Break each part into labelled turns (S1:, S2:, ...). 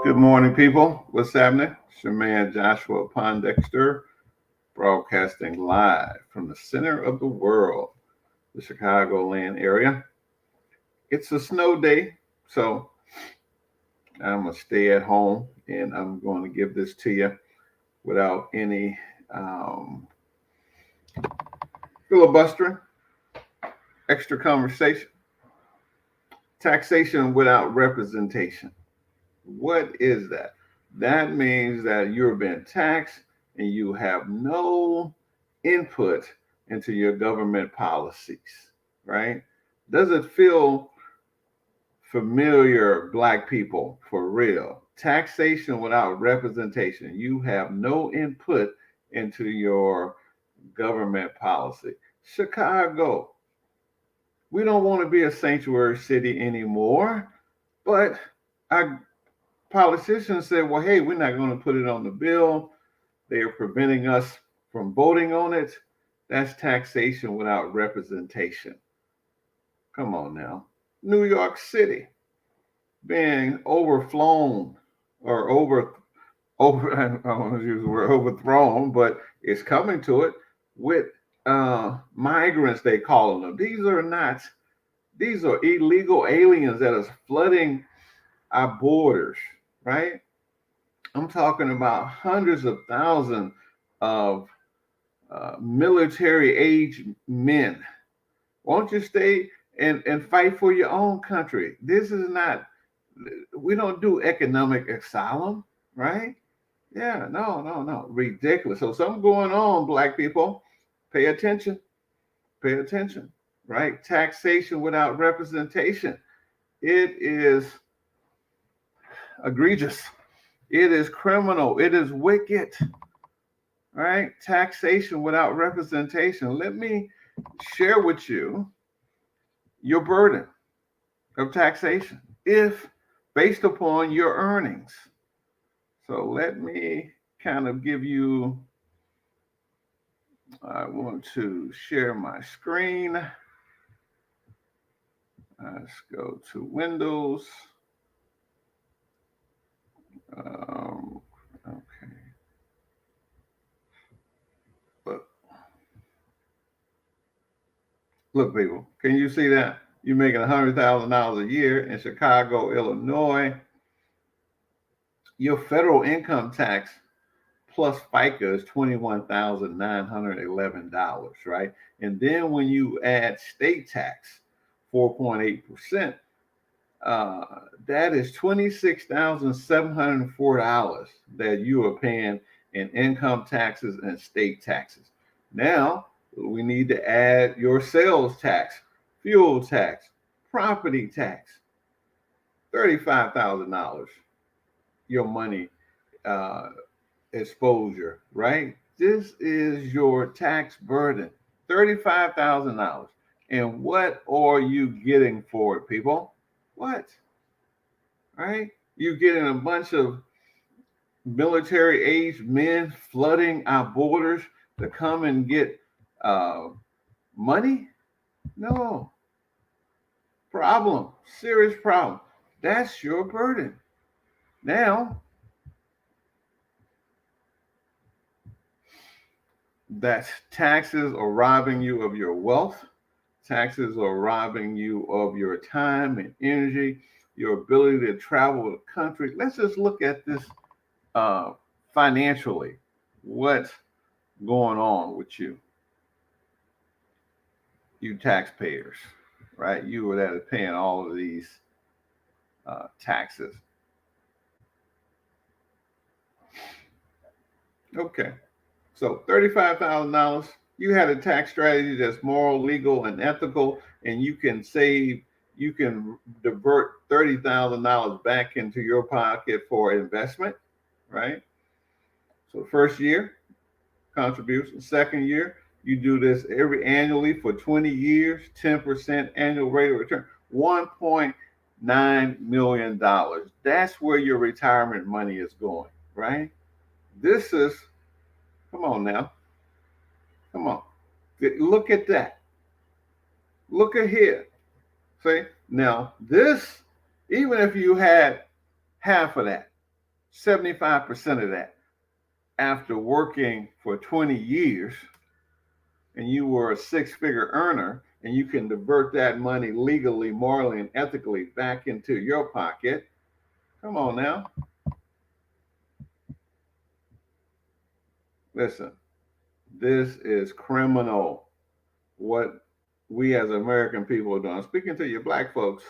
S1: Good morning, people. What's happening? It's your man Joshua Pondexter, broadcasting live from the center of the world, the Chicagoland area. It's a snow day, so I'm gonna stay at home and I'm going to give this to you without any um, filibustering, extra conversation. Taxation without representation. What is that? That means that you're being taxed and you have no input into your government policies, right? Does it feel familiar, Black people, for real? Taxation without representation. You have no input into your government policy. Chicago, we don't want to be a sanctuary city anymore, but our politicians said, well, hey, we're not going to put it on the bill. They are preventing us from voting on it. That's taxation without representation. Come on now. New York City being overflown or I don't want to use the word overthrown, but it's coming to it with migrants, they call them. These are illegal aliens that are flooding our borders, right? I'm talking about hundreds of thousands of military age men. Won't you stay and fight for your own country? This is not, we don't do economic asylum, right? Yeah, no, no, no. Ridiculous. So something going on, Black people. Pay attention. Pay attention, right? Taxation without representation. It is egregious. It is criminal. It is wicked, right? Taxation without representation. Let me share with you your burden of taxation if based upon your earnings. So let me kind of give you, I want to share my screen. Let's go to Windows. Okay. Look, people, can you see that? You're making $100,000 a year in Chicago, Illinois. Your federal income tax plus FICA is $21,911, right? And then when you add state tax, 4.8%, that is $26,704 that you are paying in income taxes and state taxes. Now, we need to add your sales tax, fuel tax, property tax, $35,000, your money exposure, right? This is your tax burden, $35,000. And what are you getting for it, people? What? Right? You're getting a bunch of military age men flooding our borders to come and get uh, money? No. Problem. Serious problem. That's your burden. Now, that taxes are robbing you of your wealth. Taxes are robbing you of your time and energy, your ability to travel the country. Let's just look at this financially. What's going on with you taxpayers, right? You that are paying all of these taxes. Okay, so $35,000. You had a tax strategy that's moral, legal, and ethical, and you can save. You can divert $30,000 back into your pocket for investment, right? So first year contribution. Second year, you do this every annually for 20 years, 10% annual rate of return, $1.9 million. That's where your retirement money is going, right? This is, come on now, come on. Look at that. Look at here. See, now this, even if you had half of that, 75% of that after working for 20 years and you were a six-figure earner and you can divert that money legally, morally, and ethically back into your pocket. Come on now. Listen, this is criminal what we as American people are doing. I'm speaking to you black folks,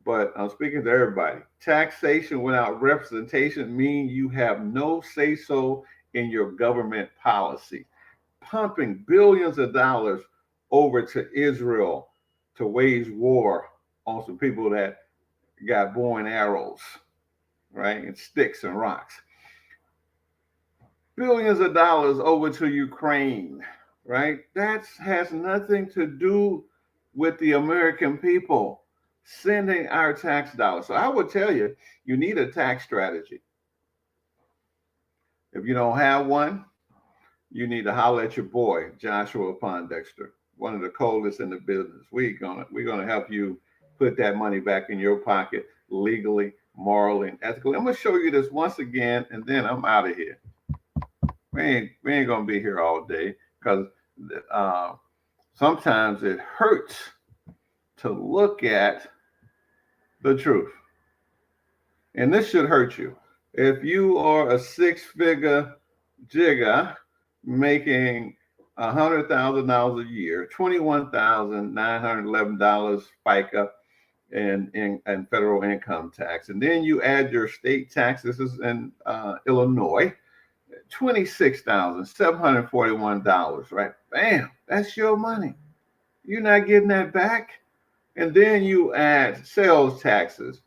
S1: but I'm speaking to everybody. Taxation without representation means you have no say-so in your government policy. Pumping billions of dollars over to Israel to wage war on some people that got bow and arrows, right, and sticks and rocks. Billions of dollars over to Ukraine, right? That has nothing to do with the American people sending our tax dollars. So I would tell you, you need a tax strategy. If you don't have one, you need to holler at your boy, Joshua Pondexter, one of the coldest in the business. We're gonna help you put that money back in your pocket legally, morally, and ethically. I'm gonna show you this once again, and then I'm out of here. We ain't gonna be here all day because sometimes it hurts to look at the truth, and this should hurt you. If you are a six-figure jigger making $100,000 a year, $21,911 FICA and federal income tax, and then you add your state taxes in Illinois, $26,741, right? Bam, that's your money. You're not getting that back. And then you add sales taxes,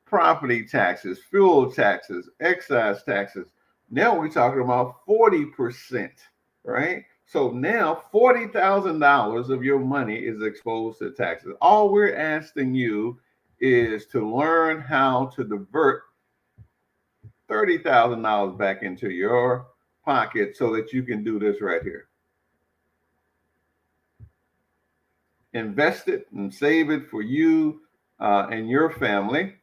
S1: property taxes, fuel taxes, excise taxes. Now we're talking about 40%, right? So now $40,000 of your money is exposed to taxes. All we're asking you is to learn how to divert $30,000 back into your pocket so that you can do this right here. Invest it and save it for you and your family.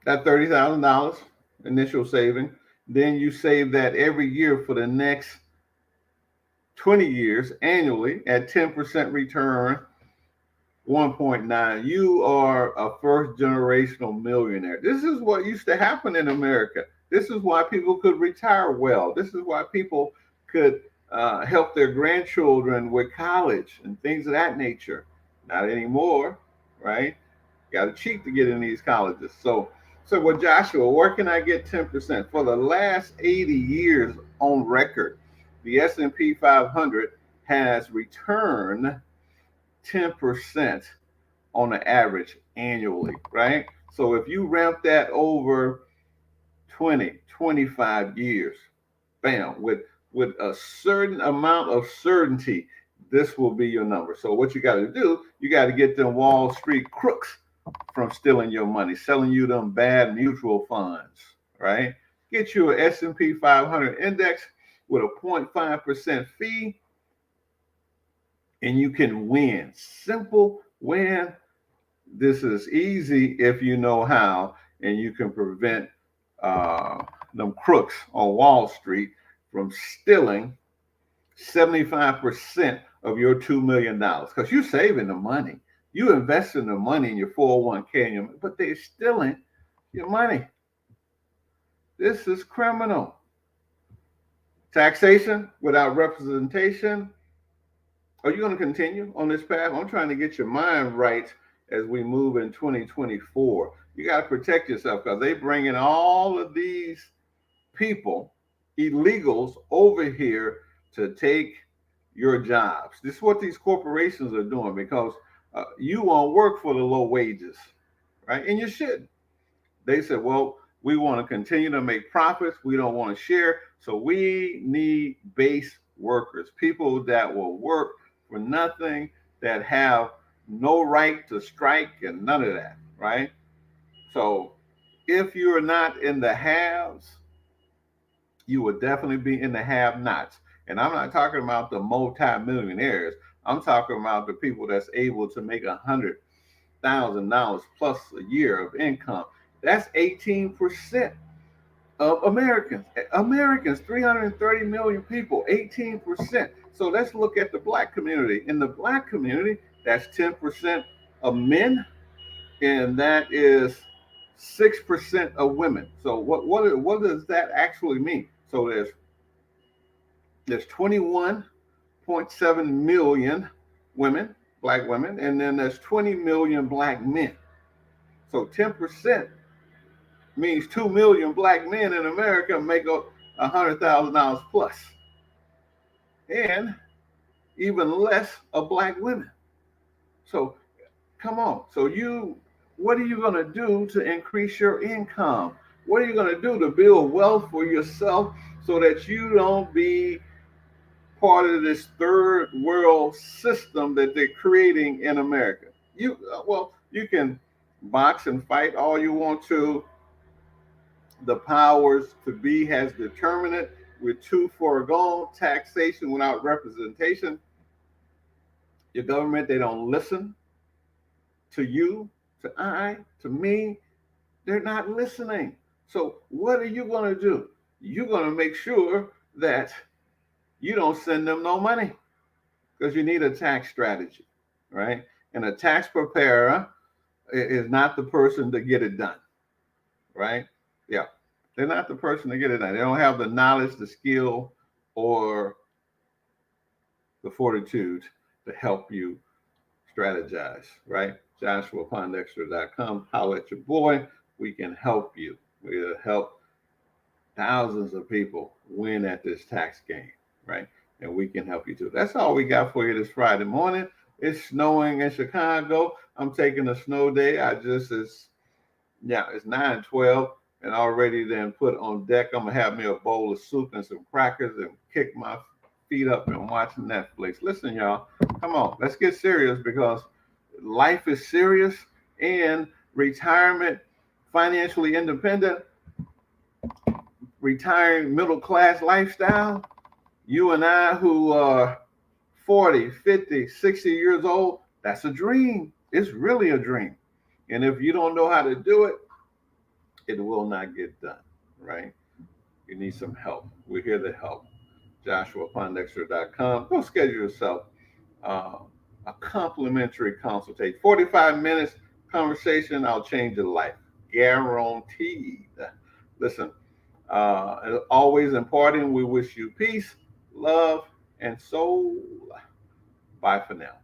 S1: That $30,000 initial saving, then you save that every year for the next 20 years annually at 10% return, 1.9. You are a first generational millionaire. This is what used to happen in America. This is why people could retire well. This is why people could help their grandchildren with college and things of that nature. Not anymore, right? Got to cheat to get in these colleges. So with Joshua, where can I get 10%? For the last 80 years on record, the S&P 500 has returned 10% on the average annually, right? So if you ramp that over 20, 25 years, bam, with a certain amount of certainty, this will be your number. So what you got to do, you got to get them Wall Street crooks from stealing your money, selling you them bad mutual funds, right? Get you an S&P 500 index with a 0.5% fee, and you can win. Simple win. This is easy if you know how, and you can prevent them crooks on Wall Street from stealing 75% of your $2 million because you're saving the money. You investing the money in your 401k, but they're stealing your money. This is criminal. Taxation without representation. Are you going to continue on this path? I'm trying to get your mind right as we move in 2024. You got to protect yourself because they bring in all of these people, illegals, over here to take your jobs. This is what these corporations are doing because you won't work for the low wages, right? And you should. They said, well, we want to continue to make profits. We don't want to share. So we need base workers, people that will work for nothing, that have no right to strike and none of that, right? So if you're not in the haves, you will definitely be in the have-nots. And I'm not talking about the multi-millionaires. I'm talking about the people that's able to make $100 $100,000 plus a year of income. That's 18% of Americans. Americans, 330 million people, 18%. So let's look at the black community. In the black community, that's 10% of men, and that is 6% of women. So what does that actually mean? So there's 21.7 million women, black women, and then there's 20 million black men. So 10% means 2 million black men in America make up $100,000 plus, and even less of black women. So come on. So what are you going to do to increase your income? What are you going to do to build wealth for yourself so that you don't be part of this third world system that they're creating in America? You can box and fight all you want to. The powers to be has determined it. We're too far gone. Taxation without representation. Your government, they don't listen to you, to me. They're not listening. So what are you going to do? You're going to make sure that you don't send them no money, because you need a tax strategy, right? And a tax preparer is not the person to get it done, right? Yeah. They're not the person to get it done. They don't have the knowledge, the skill, or the fortitude to help you strategize, right? JoshuaPondexter.com. Holler at your boy. We can help you. We'll help thousands of people win at this tax game, right? And we can help you too. That's all we got for you this Friday morning. It's snowing in Chicago. I'm taking a snow day. It's 9:12 and already then put on deck. I'm gonna have me a bowl of soup and some crackers and kick my feet up and watch Netflix. Listen, y'all, come on, let's get serious, because life is serious, and retirement, financially independent, retiring middle class lifestyle. You and I who are 40, 50, 60 years old, that's a dream. It's really a dream. And if you don't know how to do it, it will not get done, right? You need some help. We're here to help. JoshuaPondexter.com. Go schedule yourself a complimentary consultation. 45 minutes conversation. I'll change your life. Guaranteed. Listen, always important. We wish you peace, love, and soul. Bye for now.